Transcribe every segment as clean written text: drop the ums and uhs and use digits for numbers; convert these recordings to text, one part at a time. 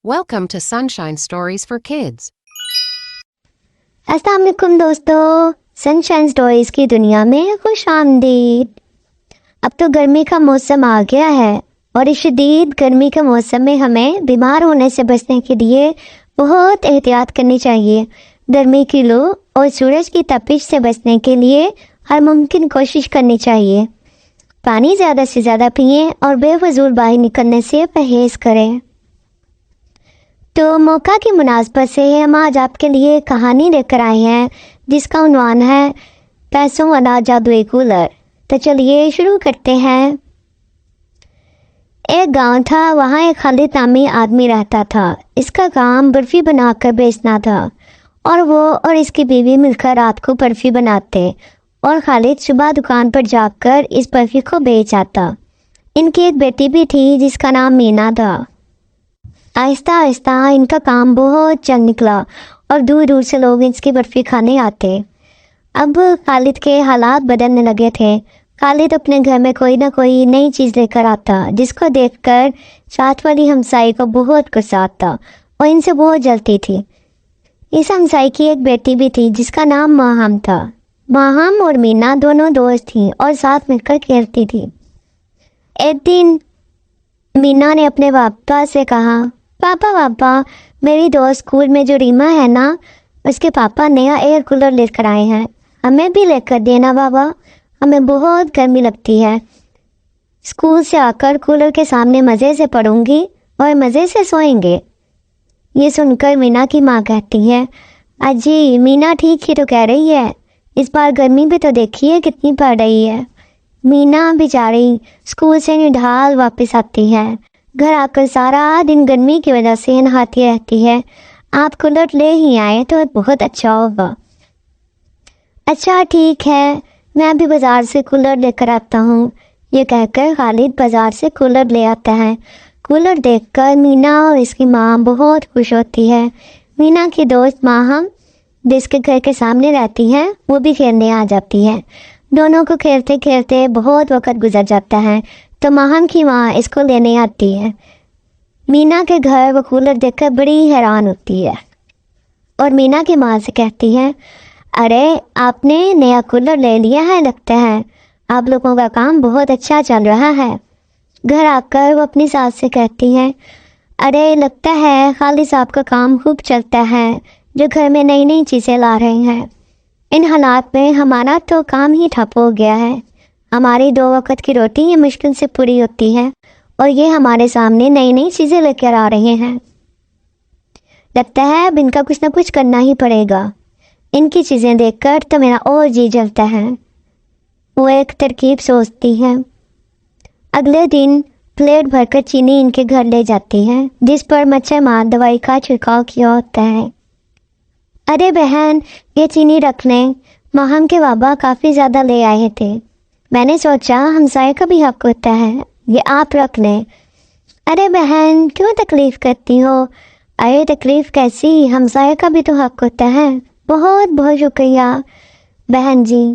Welcome to Sunshine Stories for Kids. अस्सलाम वालेकुम दोस्तों, सनशाइन स्टोरीज की दुनिया में खुश आमदीद। अब तो गर्मी का मौसम आ गया है और इस शदीद गर्मी के मौसम में हमें बीमार होने से बचने के लिए बहुत एहतियात करनी चाहिए। गर्मी की लू और सूरज की तपिश से बचने के लिए हर मुमकिन कोशिश करनी चाहिए। पानी ज़्यादा से ज़्यादा पिएं और बेफजूल बाहर निकलने से परहेज़ करें। तो मौका की मुनासबत से हम आज आपके लिए कहानी लेकर आए हैं जिसका उन्वान है पैसों वाला जादुई कूलर। तो चलिए शुरू करते हैं। एक गांव था, वहाँ एक खालिद नामी आदमी रहता था। इसका काम बर्फ़ी बनाकर बेचना था और वो और इसकी बीवी मिलकर रात को बर्फ़ी बनाते और खालिद सुबह दुकान पर जाकर इस बर्फ़ी को बेच आता। इनकी एक बेटी भी थी जिसका नाम मीना था। आहिस्ता आहिस्ता इनका काम बहुत चल निकला और दूर दूर से लोग इसकी बर्फ़ी खाने आते। अब खालिद के हालात बदलने लगे थे। खालिद अपने घर में कोई ना कोई नई चीज़ लेकर आता जिसको देखकर साथ वाली हमसाई को बहुत गुस्सा आता और इनसे बहुत जलती थी। इस हमसाई की एक बेटी भी थी जिसका नाम माहम था। माहम और मीना दोनों दोस्त थीं और साथ मिलकर खेलती थी। एक दिन मीना ने अपने पापा से कहा, पापा, मेरी दोस्त स्कूल में जो रीमा है ना, उसके पापा नया एयर कूलर लेकर आए हैं, हमें भी लेकर देना बाबा, हमें बहुत गर्मी लगती है। स्कूल से आकर कूलर के सामने मज़े से पढ़ूंगी और मज़े से सोएंगे। ये सुनकर मीना की माँ कहती है, अजी मीना ठीक ही तो कह रही है, इस बार गर्मी भी तो देखिए कितनी पड़ रही है। मीना बेचारी स्कूल से निढाल वापस आती है, घर आकर सारा दिन गर्मी की वजह से नहाती रहती है। आप कूलर ले ही आए तो बहुत अच्छा होगा। अच्छा ठीक है, मैं अभी बाज़ार से कूलर लेकर आता हूँ। ये कहकर खालिद बाज़ार से कूलर ले आता है। कूलर देखकर मीना और इसकी माँ बहुत खुश होती है। मीना की दोस्त माहम जिसके घर के सामने रहती है वो भी खेलने आ जाती है। दोनों को खेलते खेलते बहुत वक्त गुजर जाता है तो माहम की माँ इसको लेने आती है। मीना के घर वो कूलर देखकर बड़ी हैरान होती है और मीना की माँ से कहती है, अरे आपने नया कूलर ले लिया है, लगता है आप लोगों का काम बहुत अच्छा चल रहा है। घर आकर वो अपनी सास से कहती है, अरे लगता है खालिद साहब का काम खूब चलता है, जो घर में नई नई चीज़ें ला रहे हैं। इन हालात में हमारा तो काम ही ठप हो गया है। हमारी 2 वक्त की रोटी ये मुश्किल से पूरी होती है और ये हमारे सामने नई नई चीज़ें लेकर आ रहे हैं। लगता है अब इनका कुछ ना कुछ करना ही पड़ेगा। इनकी चीज़ें देखकर तो मेरा और जी जलता है। वो एक तरकीब सोचती है। अगले दिन प्लेट भरकर चीनी इनके घर ले जाती है जिस पर मच्छर मार दवाई का छिड़काव किया होता है। अरे बहन, ये चीनी रख लें, माहम के बाबा काफ़ी ज़्यादा ले आए थे, मैंने सोचा हमसाये का भी हक होता है, ये आप रख लें। अरे बहन क्यों तकलीफ़ करती हो? अरे तकलीफ़ कैसी, हमसाये का भी तो हक होता है। बहुत बहुत शुक्रिया बहन जी।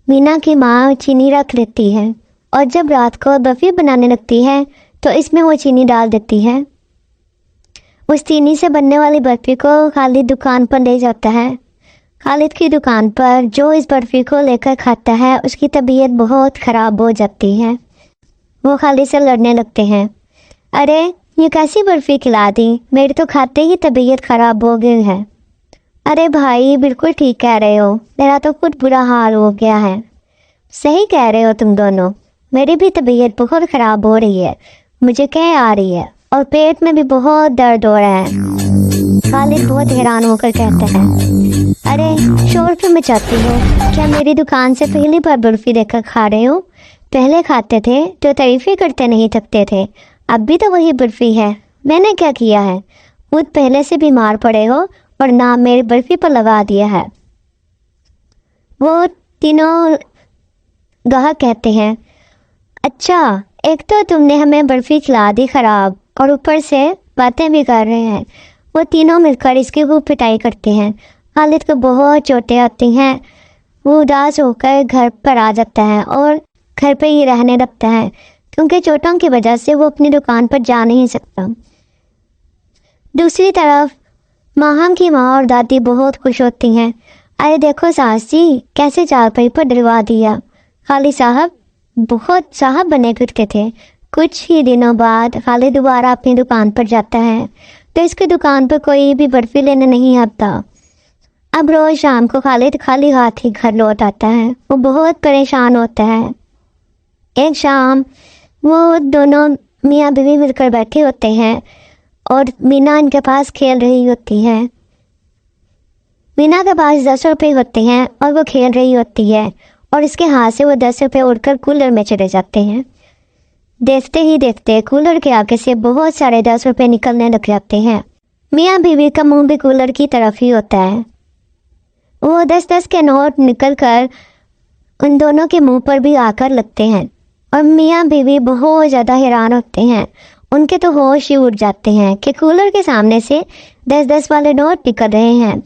मीना की माँ चीनी रख लेती है और जब रात को बर्फ़ी बनाने लगती है तो इसमें वो चीनी डाल देती है। उस चीनी से बनने वाली बर्फ़ी को खालिद दुकान पर ले जाता है। खालिद की दुकान पर जो इस बर्फ़ी को लेकर खाता है उसकी तबीयत बहुत ख़राब हो जाती है। वो खालिद से लड़ने लगते हैं, अरे ये कैसी बर्फ़ी खिला दी, मेरी तो खाते ही तबीयत ख़राब हो गई है। अरे भाई बिल्कुल ठीक कह रहे हो, मेरा तो खुद बुरा हाल हो गया है। सही कह रहे हो तुम दोनों, मेरी भी तबीयत बहुत ख़राब हो रही है, मुझे क्या आ रही है और पेट में भी बहुत दर्द हो रहा है। खालिद बहुत हैरान होकर कहता है, अरे शोर क्यों मचाती हो? क्या मेरी दुकान से पहली बार बर्फ़ी लेकर खा रहे हो? पहले खाते थे तो तारीफ़ें करते नहीं थकते थे, अब भी तो वही बर्फ़ी है। मैंने क्या किया है? खुद पहले से बीमार पड़े हो और नाम मेरी बर्फ़ी पर लगा दिया है। वो तीनों गाहक कहते हैं, अच्छा एक तो तुमने हमें बर्फ़ी खिला दी ख़राब और ऊपर से बातें भी कर रहे हैं। वो तीनों मिलकर इसकी खूब पिटाई करते हैं। खालिद को बहुत चोटें आती हैं। वो उदास होकर घर पर आ जाता है और घर पे ही रहने लगता है क्योंकि चोटों की वजह से वो अपनी दुकान पर जा नहीं सकता। दूसरी तरफ माहम की माँ और दादी बहुत खुश होती हैं। अरे देखो सास जी, कैसे चारपाई पर डलवा दिया। खालिद साहब बहुत साहब बने फिरते थे। कुछ ही दिनों बाद खालिद दोबारा अपनी दुकान पर जाता है तो इसकी दुकान पर कोई भी बर्फी लेने नहीं आता। अब रोज शाम को खालिद खाली हाथ ही घर लौट आता है। वो बहुत परेशान होता है। एक शाम वो दोनों मियाँ बीवी मिलकर बैठे होते हैं और मीना इनके पास खेल रही होती है। मीना के पास 10 रुपये होते हैं और वो खेल रही होती है और इसके हाथ से वो 10 रुपये उड़कर कूलर में चले जाते हैं। देखते ही देखते कूलर के आगे से बहुत सारे 10 रुपये निकलने लग जाते हैं। मियाँ बीवी का मुंह भी कूलर की तरफ ही होता है। वो 10-10 के नोट निकल कर उन दोनों के मुंह पर भी आकर लगते हैं और मियाँ बीवी बहुत ज़्यादा हैरान होते हैं। उनके तो होश ही उड़ जाते हैं कि कूलर के सामने से 10-10 वाले नोट निकल रहे हैं।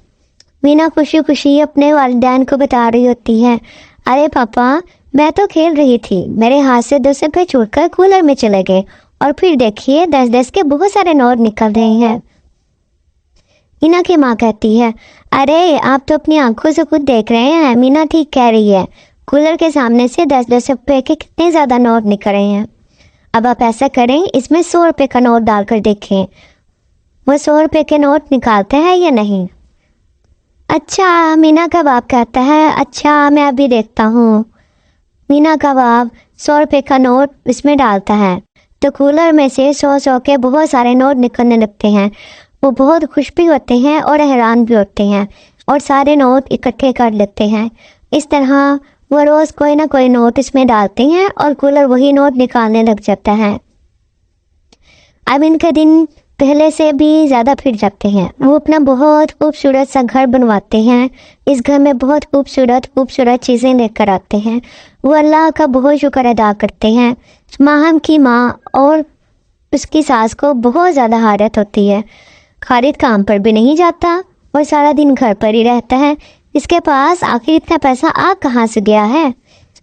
मीना खुशी खुशी अपने वालिदैन को बता रही होती है, अरे पापा मैं तो खेल रही थी, मेरे हाथ से 10 रुपये छूटकर कूलर में चले गए और फिर देखिए 10-10 के बहुत सारे नोट निकल रहे हैं। मीना की माँ कहती है, अरे आप तो अपनी आंखों से खुद देख रहे हैं, मीना ठीक कह रही है, कूलर के सामने से 10-10 रुपये के कितने ज़्यादा नोट निकल रहे हैं। अब आप ऐसा करें, इसमें 100 रुपये का नोट डालकर देखें वो 100 रुपये के नोट निकालते हैं या नहीं। अच्छा, मीना का बाप कहता है, अच्छा मैं अभी देखता हूँ। मीना का बाप 100 रुपये का नोट इसमें डालता है तो कूलर में से 100 के बहुत सारे नोट निकलने लगते हैं। वो बहुत खुश भी होते हैं और हैरान भी होते हैं और सारे नोट इकट्ठे कर लेते हैं। इस तरह वो रोज़ कोई ना कोई नोट इसमें डालते हैं और कूलर वही नोट निकालने लग जाता है। अब इनके दिन पहले से भी ज़्यादा फिर जाते हैं। वो अपना बहुत खूबसूरत सा घर बनवाते हैं। इस घर में बहुत खूबसूरत चीज़ें लेकर आते हैं। वो अल्लाह का बहुत शुक्र अदा करते हैं। माहम की माँ और उसकी सास को बहुत ज़्यादा हारत होती है। खालिद काम पर भी नहीं जाता और सारा दिन घर पर ही रहता है। इसके पास आखिर इतना पैसा आ कहाँ से गया है।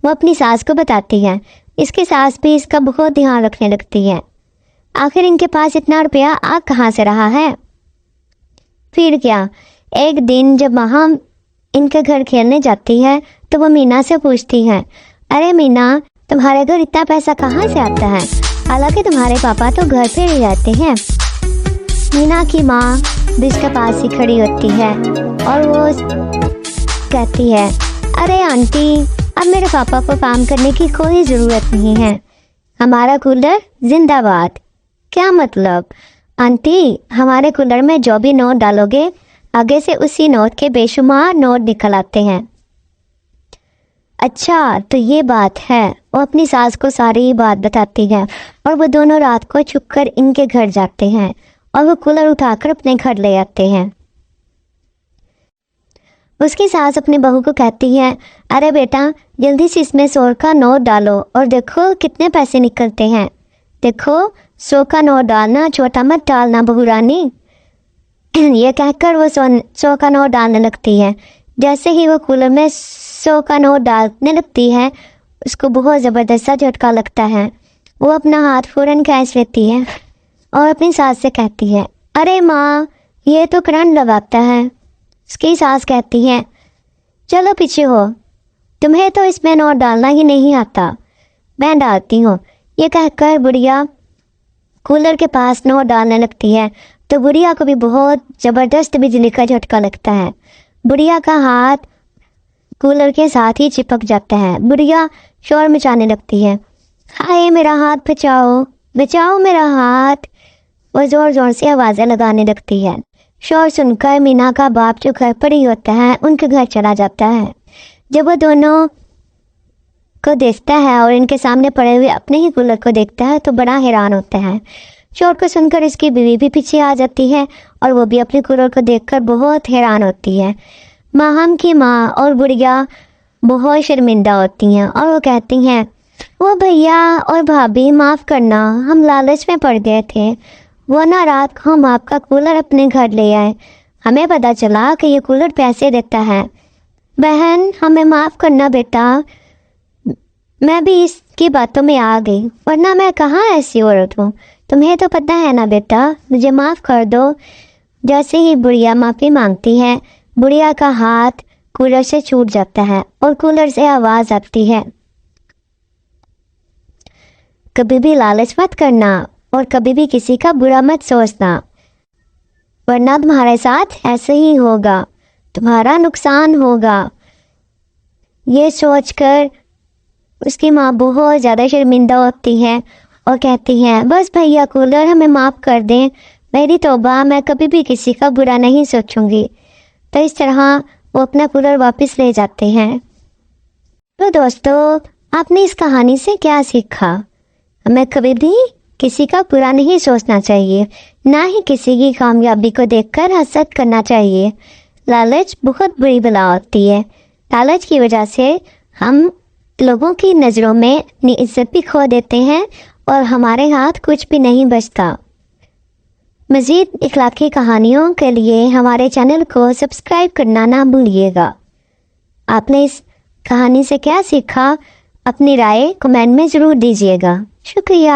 वो अपनी सास को बताती है। इसकी सास भी इसका बहुत ध्यान रखने लगती है। आखिर इनके पास इतना रुपया आ कहाँ से रहा है। फिर क्या, एक दिन जब माहम इनके घर खेलने जाती है तो वो मीना से पूछती है, अरे मीना तुम्हारे घर इतना पैसा कहाँ से आता है, हालांकि तुम्हारे पापा तो घर पे ही रहते हैं। मीना की माँ भी इसके पास ही खड़ी होती है और वो कहती है, अरे आंटी अब मेरे पापा को काम करने की कोई ज़रूरत नहीं है, हमारा कूलर जिंदाबाद। क्या मतलब आंटी, हमारे कूलर में जो भी नोट डालोगे आगे से उसी नोट के बेशुमार नोट निकल आते हैं। अच्छा तो ये बात है। वो अपनी सास को सारी बात बताती है और वो दोनों रात को छुपकर इनके घर जाते हैं और वो कूलर उठाकर अपने घर ले आते हैं। उसकी सास अपने बहू को कहती है, अरे बेटा जल्दी से इसमें 100 का नोट डालो और देखो कितने पैसे निकलते हैं। देखो 100 का नोट डालना, छोटा मत डालना बहू रानी। ये कहकर वो 100 का नोट डालने लगती है। जैसे ही वो कूलर में 100 का नोट डालने लगती है उसको बहुत ज़बरदस्त सा झटका लगता है। वो अपना हाथ फौरन खींच लेती है और अपनी सास से कहती है, अरे माँ ये तो करंट लगाता है। उसकी सास कहती है, चलो पीछे हो, तुम्हें तो इसमें नोट डालना ही नहीं आता, मैं डालती हूँ। ये कहकर बुढ़िया कूलर के पास नोट डालने लगती है तो बुढ़िया को भी बहुत ज़बरदस्त बिजली का झटका लगता है। बुढ़िया का हाथ कूलर के साथ ही चिपक जाता है। बुढ़िया शोर मचाने लगती है, हाय मेरा हाथ बचाओ, बचाओ मेरा हाथ। वो ज़ोर ज़ोर से आवाज़ें लगाने लगती है। शोर सुनकर मीना का बाप जो घर पर ही होता है उनके घर चला जाता है। जब वो दोनों को देखता है और इनके सामने पड़े हुए अपने ही कूलर को देखता है तो बड़ा हैरान होता है। शोर को सुनकर इसकी बीवी भी पीछे आ जाती है और वो भी अपने कूलर को देखकर बहुत हैरान होती है। माहम की माँ और बुढ़िया बहुत शर्मिंदा होती हैं और वो कहती हैं, वो भैया और भाभी माफ़ करना, हम लालच में पड़ गए थे, वो ना रात को हम आपका कूलर अपने घर ले आए, हमें पता चला कि ये कूलर पैसे देता है। बहन हमें माफ़ करना बेटा, मैं भी इसकी बातों में आ गई, वरना मैं कहाँ ऐसी औरत हूँ। تمہیں تو پتہ ہے نا بیٹا، مجھے معاف کر دو۔ جیسے ہی بڑھیا معافی مانگتی ہے، بڑھیا کا ہاتھ کولر سے چھوٹ جاتا ہے اور کولر سے آواز آتی ہے، کبھی بھی لالچ مت کرنا اور کبھی بھی کسی کا برا مت سوچنا، ورنہ تمہارے ساتھ ایسے ہی ہوگا، تمہارا نقصان ہوگا۔ یہ سوچ کر اس کی ماں بہت زیادہ شرمندہ ہوتی ہے اور کہتی ہے، بس بھیا کولر ہمیں معاف کر دیں، میری توبہ، میں کبھی بھی کسی کا برا نہیں سوچوں گی۔ تو اس طرح وہ اپنا کولر واپس لے جاتے ہیں۔ تو دوستو، آپ نے اس کہانی سے کیا سیکھا؟ ہمیں کبھی بھی کسی کا برا نہیں سوچنا چاہیے، نہ ہی کسی کی کامیابی کو دیکھ کر حسد کرنا چاہیے۔ لالچ بہت بری بلا ہوتی ہے۔ لالچ کی وجہ سے ہم لوگوں کی نظروں میں اپنی عزت بھی کھو دیتے ہیں اور ہمارے ہاتھ کچھ بھی نہیں بچتا۔ مزید اخلاقی کہانیوں کے لیے ہمارے چینل کو سبسکرائب کرنا نہ بھولیے گا۔ آپ نے اس کہانی سے کیا سیکھا؟ اپنی رائے کمنٹ میں ضرور دیجیے گا۔ شکریہ۔